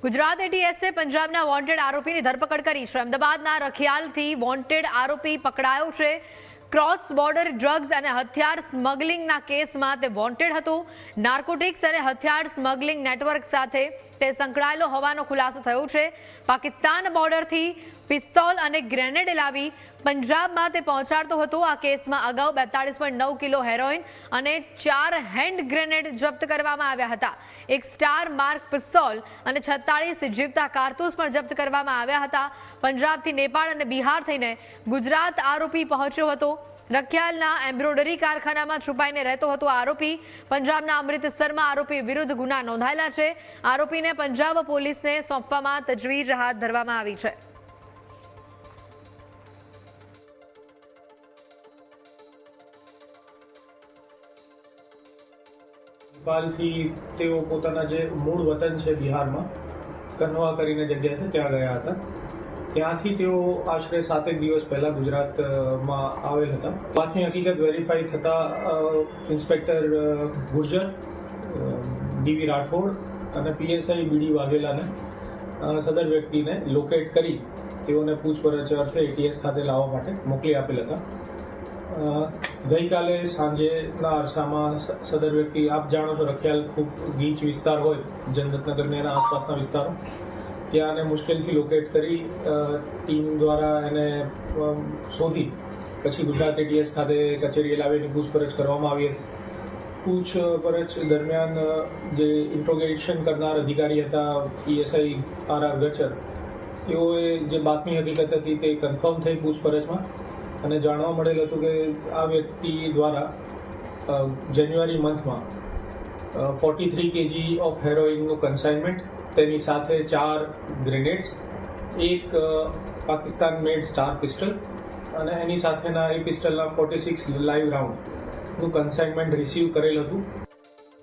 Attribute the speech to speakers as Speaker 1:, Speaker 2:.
Speaker 1: ગુજરાત એટીએસે પંજાબના વોન્ટેડ આરોપીની ધરપકડ કરી છે। અમદાવાદના રખિયાલથી વોન્ટેડ આરોપી પકડાયો છે। ક્રોસ બોર્ડર ડ્રગ્સ અને હથિયાર સ્મગલિંગના કેસમાં તે વોન્ટેડ હતો। નાર્કોટિક્સ અને હથિયાર સ્મગલિંગ નેટવર્ક સાથે તે સંકળાયેલો હોવાનો ખુલાસો થયો છે। પાકિસ્તાન બોર્ડરથી પિસ્તોલ અને ગ્રેનેડ લાવી પંજાબમાં તે પહોંચાડતો હતો। આ કેસમાં અગાઉ 42.9 કિલો હેરોઇન અને 4 હેન્ડ ગ્રેનેડ જપ્ત કરવામાં આવ્યા હતા। એક સ્ટાર માર્ક પિસ્તોલ અને 46 જીવતા કારતૂસ પણ જપ્ત કરવામાં આવ્યા હતા। પંજાબથી નેપાળ અને બિહાર થઈને ગુજરાત આરોપી પહોંચ્યો હતો। રખિયાલના એમ્બ્રોડરી કારખાનામાં છુપાઈને રહેતો હતો આરોપી। પંજાબના અમૃતસરમાં આરોપી વિરુદ્ધ ગુના નોંધાયેલા છે। આરોપીને પંજાબ પોલીસને સોંપવામાં તજવીજ હાથ ધરવામાં આવી છે।
Speaker 2: नेपालથી તેઓ પોતાના જે મૂળ વતન છે બિહારમાં કનવા કરીને જગ્યા છે ત્યાં ગયા હતા। ત્યાંથી તેઓ આશરે 7 દિવસ પહેલાં ગુજરાતમાં આવેલ હતા। બાતની હકીકત વેરીફાઈ થતાં ઇન્સ્પેક્ટર ગુર્જર, ડીવી રાઠોડ અને પીએસઆઈ બીડી વાઘેલાને સદર વ્યક્તિને લોકેટ કરી તેઓને પૂછપરછ અર્થે એટીએસ ખાતે લાવવા માટે મોકલી આપેલ હતા। ગઈકાલે સાંજેના અરસામાં સદર વ્યક્તિ, આપ જાણો છો રખિયાલ ખૂબ ગીચ વિસ્તાર હોય, જનરતનગર અને એના આસપાસના વિસ્તારો, ત્યાં એને મુશ્કેલથી લોકેટ કરી ટીમ દ્વારા એને શોધી પછી ગુજરાત એટીએસ ખાતે કચેરીએ લાવીને પૂછપરછ કરવામાં આવી હતી। પૂછપરછ દરમિયાન જે ઇન્ટ્રોગેશન કરનાર અધિકારી હતા પીએસઆઈ આર ગચર, તેઓએ જે બાતમી હકીકત હતી તે કન્ફર્મ થઈ પૂછપરછમાં અને જાણવા મળેલ હતું કે આ વ્યક્તિ દ્વારા જાન્યુઆરી મંથમાં 43 kg ઓફ હેરોઇનનું કન્સાઇનમેન્ટ, તેની સાથે 4 ગ્રેનેડ્સ, એક પાકિસ્તાન મેડ સ્ટાર પિસ્ટલ અને એની સાથેના એ પિસ્ટલના 46 લાઈવ રાઉન્ડનું કન્સાઇનમેન્ટ રિસીવ કરેલ હતું।